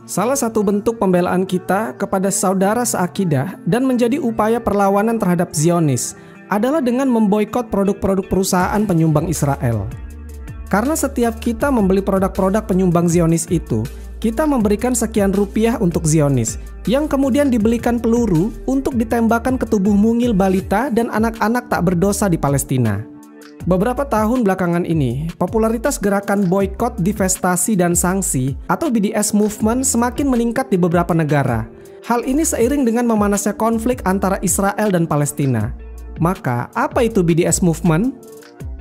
Salah satu bentuk pembelaan kita kepada saudara seakidah dan menjadi upaya perlawanan terhadap Zionis adalah dengan memboikot produk-produk perusahaan penyumbang Israel. Karena setiap kita membeli produk-produk penyumbang Zionis itu, kita memberikan sekian rupiah untuk Zionis, yang kemudian dibelikan peluru untuk ditembakkan ke tubuh mungil balita dan anak-anak tak berdosa di Palestina. Beberapa tahun belakangan ini, popularitas gerakan boykot, divestasi, dan sanksi atau BDS Movement semakin meningkat di beberapa negara. Hal ini seiring dengan memanasnya konflik antara Israel dan Palestina. Maka, apa itu BDS Movement?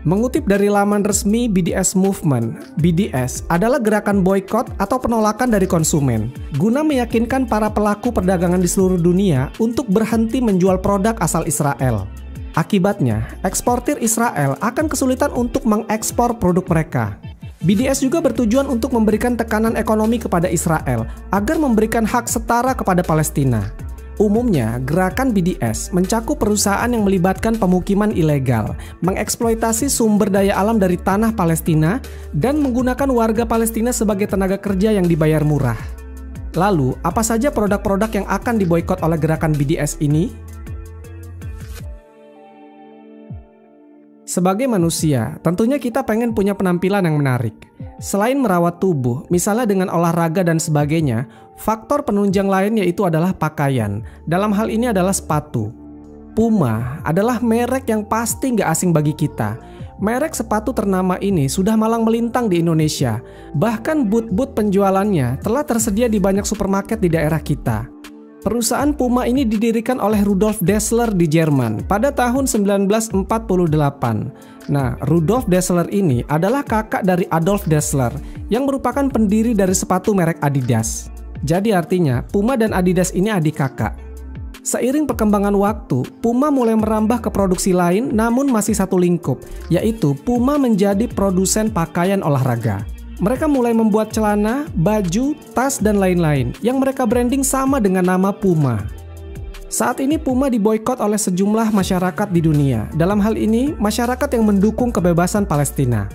Mengutip dari laman resmi BDS Movement, BDS adalah gerakan boykot atau penolakan dari konsumen, guna meyakinkan para pelaku perdagangan di seluruh dunia untuk berhenti menjual produk asal Israel. Akibatnya, eksportir Israel akan kesulitan untuk mengekspor produk mereka. BDS juga bertujuan untuk memberikan tekanan ekonomi kepada Israel agar memberikan hak setara kepada Palestina. Umumnya, gerakan BDS mencakup perusahaan yang melibatkan pemukiman ilegal, mengeksploitasi sumber daya alam dari tanah Palestina, dan menggunakan warga Palestina sebagai tenaga kerja yang dibayar murah. Lalu, apa saja produk-produk yang akan diboikot oleh gerakan BDS ini? Sebagai manusia, tentunya kita pengen punya penampilan yang menarik. Selain merawat tubuh, misalnya dengan olahraga dan sebagainya, faktor penunjang lain yaitu adalah pakaian. Dalam hal ini adalah sepatu. Puma adalah merek yang pasti nggak asing bagi kita. Merek sepatu ternama ini sudah malang melintang di Indonesia. Bahkan booth-booth penjualannya telah tersedia di banyak supermarket di daerah kita. Perusahaan Puma ini didirikan oleh Rudolf Dassler di Jerman pada tahun 1948. Nah, Rudolf Dassler ini adalah kakak dari Adolf Dassler yang merupakan pendiri dari sepatu merek Adidas. Jadi artinya, Puma dan Adidas ini adik kakak. Seiring perkembangan waktu, Puma mulai merambah ke produksi lain namun masih satu lingkup, yaitu Puma menjadi produsen pakaian olahraga. Mereka mulai membuat celana, baju, tas, dan lain-lain yang mereka branding sama dengan nama Puma. Saat ini Puma diboikot oleh sejumlah masyarakat di dunia. Dalam hal ini, masyarakat yang mendukung kebebasan Palestina.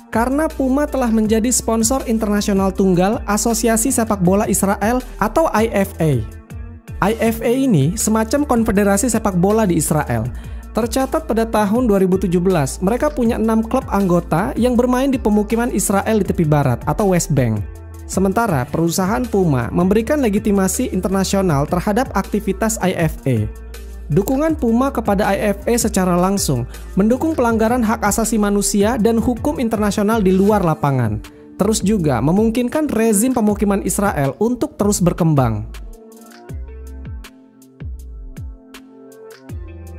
Karena Puma telah menjadi sponsor internasional tunggal Asosiasi Sepak Bola Israel atau IFA. IFA ini semacam konfederasi sepak bola di Israel. Tercatat pada tahun 2017, mereka punya 6 klub anggota yang bermain di pemukiman Israel di tepi barat atau West Bank. Sementara perusahaan Puma memberikan legitimasi internasional terhadap aktivitas IFA. Dukungan Puma kepada IFA secara langsung mendukung pelanggaran hak asasi manusia dan hukum internasional di luar lapangan. Terus juga memungkinkan rezim pemukiman Israel untuk terus berkembang.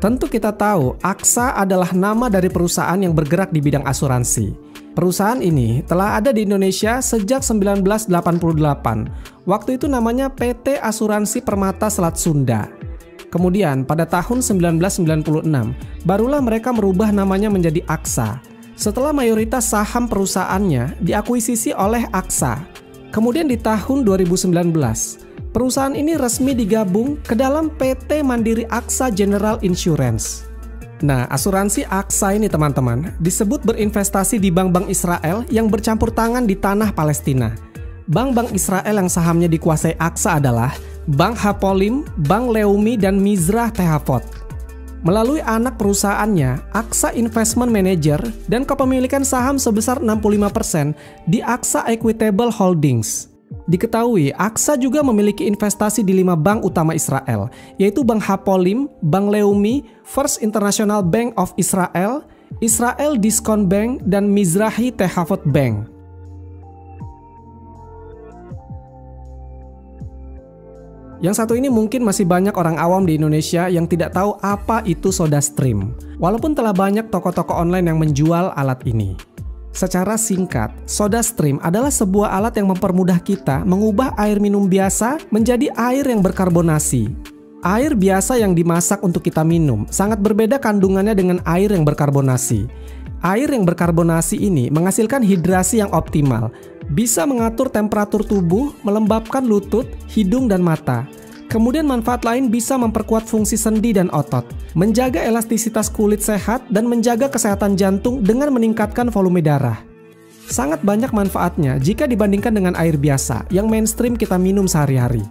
Tentu kita tahu, AXA adalah nama dari perusahaan yang bergerak di bidang asuransi. Perusahaan ini telah ada di Indonesia sejak 1988. Waktu itu namanya PT Asuransi Permata Selat Sunda. Kemudian pada tahun 1996, barulah mereka merubah namanya menjadi AXA. Setelah mayoritas saham perusahaannya diakuisisi oleh AXA. Kemudian di tahun 2019, perusahaan ini resmi digabung ke dalam PT Mandiri Aksa General Insurance. Nah, asuransi Aksa ini teman-teman disebut berinvestasi di bank-bank Israel yang bercampur tangan di tanah Palestina. Bank-bank Israel yang sahamnya dikuasai Aksa adalah Bank Hapolim, Bank Leumi, dan Mizrah Tehafot. Melalui anak perusahaannya, Aksa Investment Manager dan kepemilikan saham sebesar 65% di Aksa Equitable Holdings. Diketahui, Aksa juga memiliki investasi di 5 bank utama Israel, yaitu Bank Hapolim, Bank Leumi, First International Bank of Israel, Israel Discount Bank, dan Mizrahi Tehafot Bank. Yang satu ini mungkin masih banyak orang awam di Indonesia yang tidak tahu apa itu SodaStream, walaupun telah banyak toko-toko online yang menjual alat ini. Secara singkat, SodaStream adalah sebuah alat yang mempermudah kita mengubah air minum biasa menjadi air yang berkarbonasi. Air biasa yang dimasak untuk kita minum sangat berbeda kandungannya dengan air yang berkarbonasi. Air yang berkarbonasi ini menghasilkan hidrasi yang optimal, bisa mengatur temperatur tubuh, melembabkan lutut, hidung, dan mata. Kemudian manfaat lain bisa memperkuat fungsi sendi dan otot, menjaga elastisitas kulit sehat, dan menjaga kesehatan jantung dengan meningkatkan volume darah. Sangat banyak manfaatnya jika dibandingkan dengan air biasa yang mainstream kita minum sehari-hari.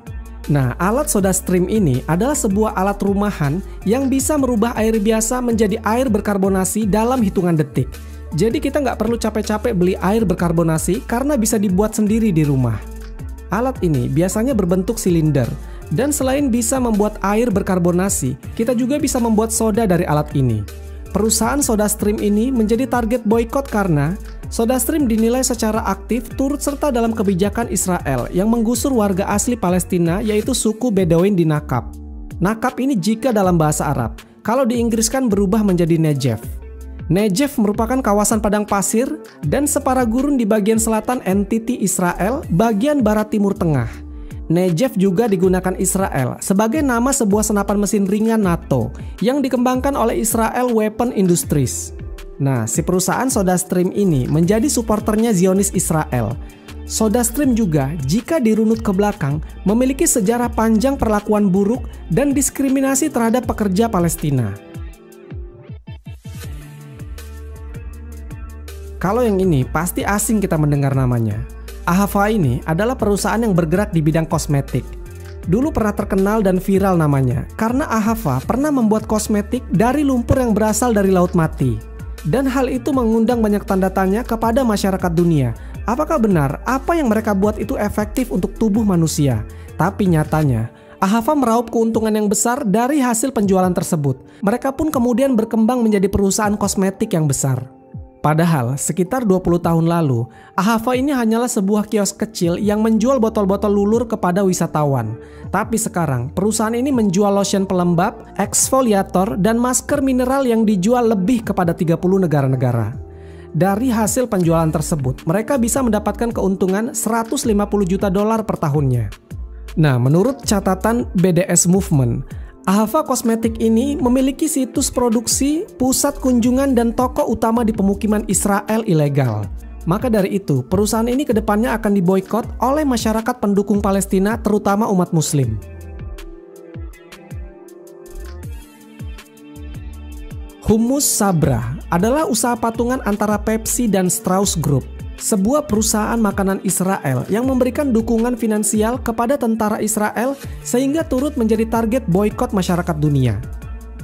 Nah, alat SodaStream ini adalah sebuah alat rumahan yang bisa merubah air biasa menjadi air berkarbonasi dalam hitungan detik. Jadi kita nggak perlu capek-capek beli air berkarbonasi karena bisa dibuat sendiri di rumah. Alat ini biasanya berbentuk silinder, dan selain bisa membuat air berkarbonasi, kita juga bisa membuat soda dari alat ini. Perusahaan SodaStream ini menjadi target boykot karena SodaStream dinilai secara aktif turut serta dalam kebijakan Israel yang menggusur warga asli Palestina yaitu suku Bedoin di Nakab. Nakab ini jika dalam bahasa Arab, kalau diinggriskan berubah menjadi Negev. Negev merupakan kawasan padang pasir dan separa gurun di bagian selatan entiti Israel, bagian barat timur tengah. Negev juga digunakan Israel sebagai nama sebuah senapan mesin ringan NATO yang dikembangkan oleh Israel Weapon Industries. Nah, si perusahaan SodaStream ini menjadi supporternya Zionis Israel. SodaStream juga, jika dirunut ke belakang, memiliki sejarah panjang perlakuan buruk dan diskriminasi terhadap pekerja Palestina. Kalau yang ini pasti asing kita mendengar namanya. Ahava ini adalah perusahaan yang bergerak di bidang kosmetik. Dulu pernah terkenal dan viral namanya karena Ahava pernah membuat kosmetik dari lumpur yang berasal dari Laut Mati. Dan hal itu mengundang banyak tanda tanya kepada masyarakat dunia. Apakah benar apa yang mereka buat itu efektif untuk tubuh manusia? Tapi nyatanya, Ahava meraup keuntungan yang besar dari hasil penjualan tersebut. Mereka pun kemudian berkembang menjadi perusahaan kosmetik yang besar. Padahal, sekitar 20 tahun lalu, Ahava ini hanyalah sebuah kios kecil yang menjual botol-botol lulur kepada wisatawan. Tapi sekarang, perusahaan ini menjual lotion pelembab, eksfoliator, dan masker mineral yang dijual lebih kepada 30 negara-negara. Dari hasil penjualan tersebut, mereka bisa mendapatkan keuntungan $150 juta per tahunnya. Nah, menurut catatan BDS Movement, Ahava Kosmetik ini memiliki situs produksi, pusat kunjungan, dan toko utama di pemukiman Israel ilegal. Maka dari itu, perusahaan ini kedepannya akan diboikot oleh masyarakat pendukung Palestina, terutama umat Muslim. Hummus Sabra adalah usaha patungan antara Pepsi dan Strauss Group, sebuah perusahaan makanan Israel yang memberikan dukungan finansial kepada tentara Israel sehingga turut menjadi target boikot masyarakat dunia.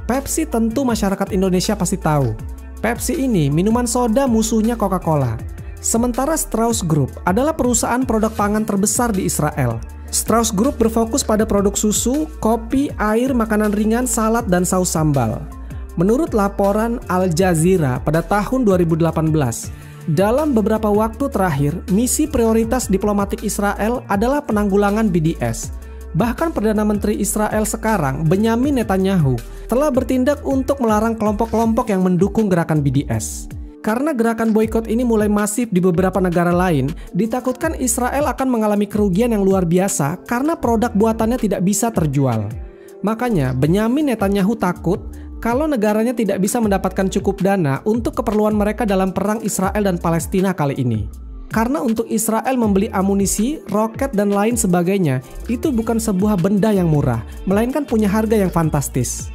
Pepsi tentu masyarakat Indonesia pasti tahu. Pepsi ini minuman soda musuhnya Coca-Cola. Sementara Strauss Group adalah perusahaan produk pangan terbesar di Israel. Strauss Group berfokus pada produk susu, kopi, air, makanan ringan, salad, dan saus sambal. Menurut laporan Al Jazeera pada tahun 2018, dalam beberapa waktu terakhir, misi prioritas diplomatik Israel adalah penanggulangan BDS. Bahkan Perdana Menteri Israel sekarang, Benyamin Netanyahu, telah bertindak untuk melarang kelompok-kelompok yang mendukung gerakan BDS. Karena gerakan boikot ini mulai masif di beberapa negara lain, ditakutkan Israel akan mengalami kerugian yang luar biasa karena produk buatannya tidak bisa terjual. Makanya Benyamin Netanyahu takut kalau negaranya tidak bisa mendapatkan cukup dana untuk keperluan mereka dalam perang Israel dan Palestina kali ini. Karena untuk Israel membeli amunisi, roket, dan lain sebagainya, itu bukan sebuah benda yang murah, melainkan punya harga yang fantastis.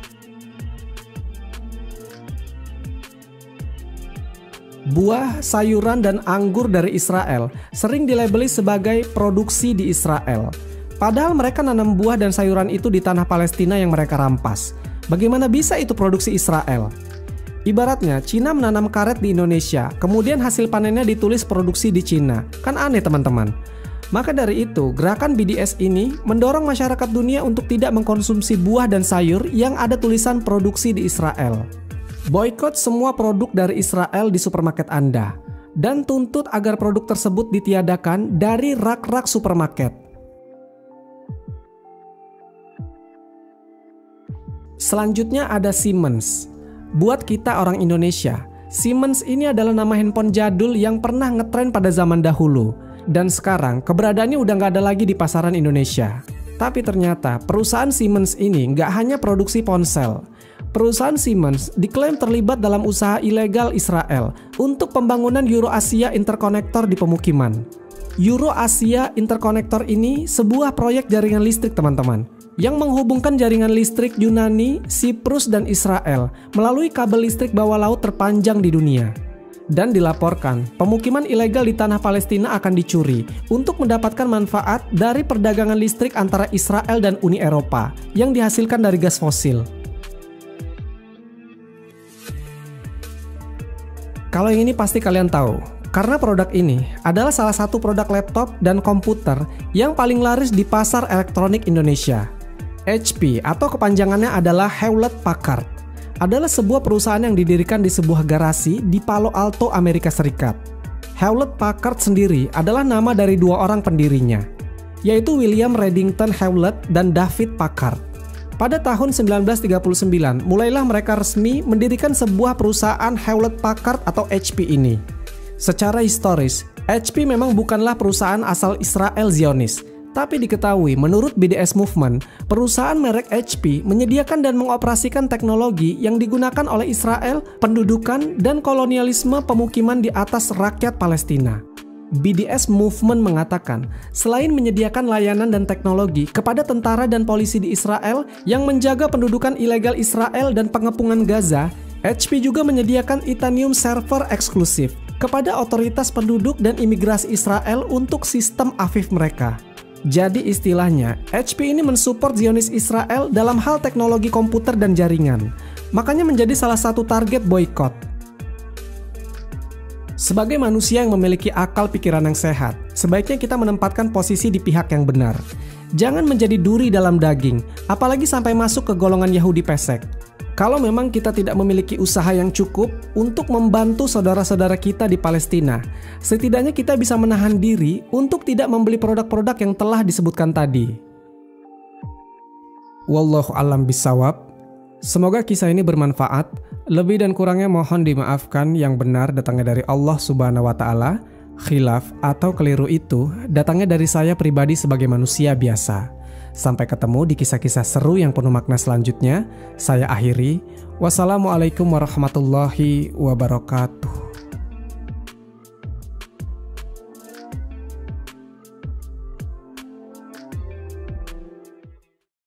Buah, sayuran, dan anggur dari Israel sering dilabeli sebagai produksi di Israel. Padahal mereka nanam buah dan sayuran itu di tanah Palestina yang mereka rampas. Bagaimana bisa itu produksi Israel? Ibaratnya Cina menanam karet di Indonesia, kemudian hasil panennya ditulis produksi di Cina. Kan aneh teman-teman. Maka dari itu, gerakan BDS ini mendorong masyarakat dunia untuk tidak mengkonsumsi buah dan sayur yang ada tulisan produksi di Israel. Boikot semua produk dari Israel di supermarket Anda, dan tuntut agar produk tersebut ditiadakan dari rak-rak supermarket. Selanjutnya ada Siemens. Buat kita orang Indonesia, Siemens ini adalah nama handphone jadul yang pernah ngetren pada zaman dahulu. Dan sekarang keberadaannya udah nggak ada lagi di pasaran Indonesia. Tapi ternyata perusahaan Siemens ini nggak hanya produksi ponsel. Perusahaan Siemens diklaim terlibat dalam usaha ilegal Israel untuk pembangunan Euro-Asia Interconnector di pemukiman. Euro-Asia Interconnector ini sebuah proyek jaringan listrik teman-teman, yang menghubungkan jaringan listrik Yunani, Siprus, dan Israel melalui kabel listrik bawah laut terpanjang di dunia. Dan dilaporkan, pemukiman ilegal di tanah Palestina akan dicuri untuk mendapatkan manfaat dari perdagangan listrik antara Israel dan Uni Eropa yang dihasilkan dari gas fosil. Kalau yang ini pasti kalian tahu, karena produk ini adalah salah satu produk laptop dan komputer yang paling laris di pasar elektronik Indonesia. HP atau kepanjangannya adalah Hewlett-Packard, adalah sebuah perusahaan yang didirikan di sebuah garasi di Palo Alto, Amerika Serikat. Hewlett-Packard sendiri adalah nama dari dua orang pendirinya, yaitu William Reddington Hewlett dan David Packard. Pada tahun 1939, mulailah mereka resmi mendirikan sebuah perusahaan Hewlett-Packard atau HP ini. Secara historis, HP memang bukanlah perusahaan asal Israel Zionis, tapi diketahui menurut BDS Movement, perusahaan merek HP menyediakan dan mengoperasikan teknologi yang digunakan oleh Israel, pendudukan, dan kolonialisme pemukiman di atas rakyat Palestina. BDS Movement mengatakan, selain menyediakan layanan dan teknologi kepada tentara dan polisi di Israel yang menjaga pendudukan ilegal Israel dan pengepungan Gaza, HP juga menyediakan Itanium server eksklusif kepada otoritas penduduk dan imigrasi Israel untuk sistem AFIF mereka. Jadi istilahnya, HP ini mensupport Zionis Israel dalam hal teknologi komputer dan jaringan, makanya menjadi salah satu target boykot. Sebagai manusia yang memiliki akal pikiran yang sehat, sebaiknya kita menempatkan posisi di pihak yang benar. Jangan menjadi duri dalam daging, apalagi sampai masuk ke golongan Yahudi pesek. Kalau memang kita tidak memiliki usaha yang cukup untuk membantu saudara-saudara kita di Palestina, setidaknya kita bisa menahan diri untuk tidak membeli produk-produk yang telah disebutkan tadi. Wallahu a'lam bishawab. Semoga kisah ini bermanfaat. Lebih dan kurangnya mohon dimaafkan, yang benar datangnya dari Allah Subhanahu wa Ta'ala. Khilaf atau keliru itu datangnya dari saya pribadi sebagai manusia biasa. Sampai ketemu di kisah-kisah seru yang penuh makna selanjutnya. Saya akhiri. Wassalamualaikum warahmatullahi wabarakatuh.